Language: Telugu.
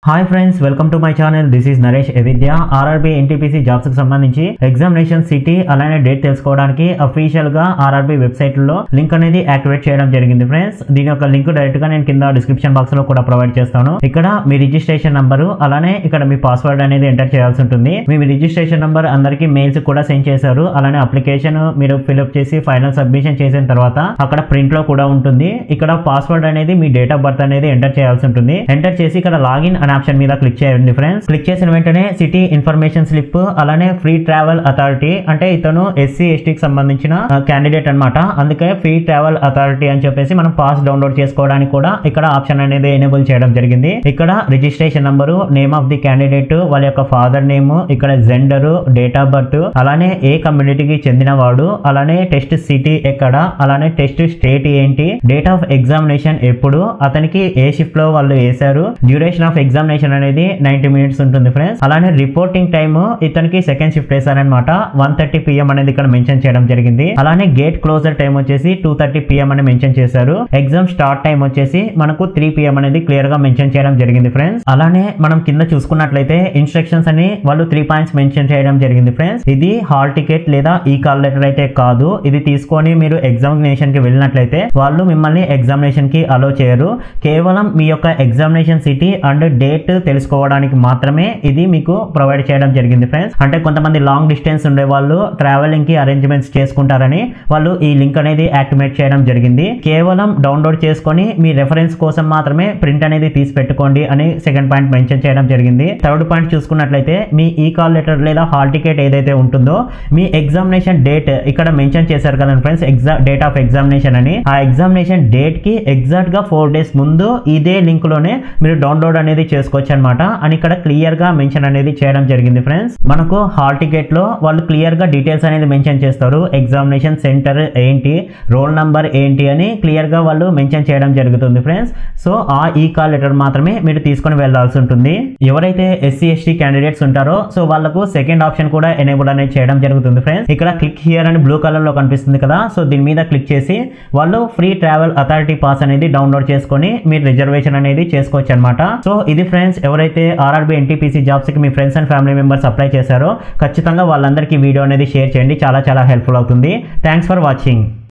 Hi friends, welcome to my channel. This is Naresh eVidya. RRB NTPC jobs కి సంబంధించి ఎగ్జామినేషన్ సిటీ అలానే డేట్ తెలుసుకోవడానికి అఫీషియల్ గా ఆర్ఆర్బీ వెబ్సైట్ లో లింక్ అనేది యాక్టివేట్ చేయడం జరిగింది ఫ్రెండ్స్. దీని యొక్క లింక్ డైరెక్ట్ గా నేను కింద డిస్క్రిప్షన్ బాక్స్ లో కూడా ప్రొవైడ్ చేస్తాను. ఇక్కడ మీ రిజిస్ట్రేషన్ నంబరు అలానే ఇక్కడ మీ పాస్వర్డ్ అనేది ఎంటర్ చేయాల్సి ఉంటుంది. మీ రిజిస్ట్రేషన్ నంబర్ అందరికి మెయిల్స్ కూడా సెండ్ చేశారు. అలానే అప్లికేషన్ మీరు ఫిల్అప్ చేసి ఫైనల్ సబ్మిషన్ చేసిన తర్వాత అక్కడ ప్రింట్ లో కూడా ఉంటుంది. ఇక్కడ పాస్వర్డ్ అనేది మీ డేట్ ఆఫ్ బర్త్ అనేది ఎంటర్ చేయాల్సి ఉంటుంది. ఎంటర్ చేసి ఇక్కడ లాగిన్ అనే ఆప్షన్ మీద క్లిక్ చేయండి ఫ్రెండ్స్. క్లిక్ చేసిన వెంటనే సిటీ ఇన్ఫర్మేషన్ స్లిప్ అలానే ఫ్రీ ట్రావెల్ అథారిటీ, అంటే ఇతను ఎస్సీ ఎస్టీకి సంబంధించిన క్యాండిడేట్ అన్నమాట. అందుకే ఫ్రీ ట్రావెల్ అథారిటీ అని చెప్పేసి మనం పాస్ డౌన్లోడ్ చేసుకోవడానికి కూడా ఇక్కడ ఆప్షన్ అనేది ఎనేబుల్ చేయడం జరిగింది. ఇక్కడ registration number, name of the candidate, వాళ్ళ యొక్క ఫాదర్ నేమ్, ఇక్కడ జెండర్, డేట్ ఆఫ్ బర్త్, అలానే ఏ కమ్యూనిటీకి చెందిన వాడు, అలానే టెస్ట్ సిటీ ఎక్కడ, అలానే టెస్ట్ స్టేట్ ఏంటి, డేట్ ఆఫ్ ఎగ్జామినేషన్ ఎప్పుడు, అతనికి ఏ షిఫ్ట్ లో వాళ్ళు వేశారు, డ్యూరేషన్ ఆఫ్ ఎగ్జామినేషన్ అనేది 90 మినిట్స్ ఉంటుంది ఫ్రెండ్స్. అలానే రిపోర్టింగ్ టైమ్ ఇతనికి సెకండ్ షిఫ్ట్ వేశారనమాట. 1:30 PM అనేది ఇక్కడ మెన్షన్ చేయడం జరిగింది. అలానే గేట్ క్లోజర్ టైం వచ్చేసి 2:30 PM అని మెన్షన్ చేశారు. ఎగ్జామ్ స్టార్ట్ టైం వచ్చేసి మనకు 3 PM అనేది క్లియర్ గా మెన్షన్ చేయడం జరిగింది ఫ్రెండ్స్. అలానే మనం కింద చూసుకున్నట్లయితే ఇన్స్ట్రక్షన్స్ అని వాళ్ళు 3 పాయింట్స్ మెన్షన్ చేయడం జరిగింది ఫ్రెండ్స్. ఇది హాల్ టికెట్ లేదా ఈ కాల్ లెటర్ అయితే కాదు. ఇది తీసుకొని మీరు ఎగ్జామినేషన్ కి వెళ్ళినట్లయితే వాళ్ళు మిమ్మల్ని ఎగ్జామినేషన్ కి అలో చేయరు. కేవలం మీ యొక్క ఎగ్జామినేషన్ సిటీ అండ్ డేట్ తెలుసుకోవడానికి మాత్రమే ఇది మీకు ప్రొవైడ్ చేయడం జరిగింది ఫ్రెండ్స్. అంటే కొంతమంది లాంగ్ డిస్టెన్స్ ఉండే వాళ్ళు ట్రావెలింగ్ కి అరేంజ్మెంట్స్ చేసుకుంటారని వాళ్ళు ఈ లింక్ అనేది యాక్టివేట్ చేయడం జరిగింది. కేవలం డౌన్లోడ్ చేసుకొని మీ రెఫరెన్స్ కోసం మాత్రమే ప్రింట్ అనేది తీసి పెట్టుకోండి అని సెకండ్ పాయింట్ మెన్షన్ చేయడం జరిగింది. థర్డ్ పాయింట్ చూసుకున్నట్లయితే మీ ఈ కాల్ లెటర్ లేదా హాల్ టికెట్ ఏదైతే ఉంటుందో మీ ఎగ్జామినేషన్ డేట్ ఇక్కడ మెన్షన్ చేశారు కదా ఫ్రెండ్స్, డేట్ ఆఫ్ ఎగ్జామినేషన్ అని. ఆ ఎగ్జామినేషన్ డేట్ కి ఎగ్జాక్ట్ గా 4 days ముందు ఇదే లింక్ లోనే మీరు డౌన్లోడ్ అనేది చేసుకోవచ్చు అనమాట అని ఇక్కడ క్లియర్ గా మెన్షన్ అనేది చేయడం జరిగింది ఫ్రెండ్స్. మనకు హాల్ టికెట్ లో వాళ్ళు క్లియర్ గా డీటెయిల్స్ అనేది మెన్షన్ చేస్తారు. ఎగ్జామినేషన్ సెంటర్ ఏంటి, రోల్ నంబర్ ఏంటి అని క్లియర్ గా వాళ్ళు మెన్షన్ చేయడం జరుగుతుంది ఫ్రెండ్స్. సో ఆ ఈ కాల్ లెటర్ మాత్రమే మీరు తీసుకొని వెళ్లాల్సి ఉంటుంది. ఎవరైతే ఎస్సీ ఎస్టీ క్యాండిడేట్స్ ఉంటారో సో వాళ్ళకు సెకండ్ ఆప్షన్ కూడా ఎనేబుల్ అనేది చేయడం జరుగుతుంది ఫ్రెండ్స్. ఇక్కడ క్లిక్ హియర్ అని బ్లూ కలర్ లో కనిపిస్తుంది కదా, సో దీని మీద క్లిక్ చేసి వాళ్ళు ఫ్రీ ట్రావెల్ అథారిటీ పాస్ అనేది డౌన్లోడ్ చేసుకొని మీరు రిజర్వేషన్ అనేది చేసుకోవచ్చు అనమాట. సో ఇది ఫ్రెండ్స్, ఎవరైతే ఆర్ఆర్బీ ఎన్టీపీసీ జాబ్స్ కి మీ friends and family members apply చేశారో ఖచ్చితంగా వాళ్ళందరికీ వీడియో అనేది షేర్ చేయండి. చాలా హెల్ప్ఫుల్ అవుతుంది. Thanks for watching.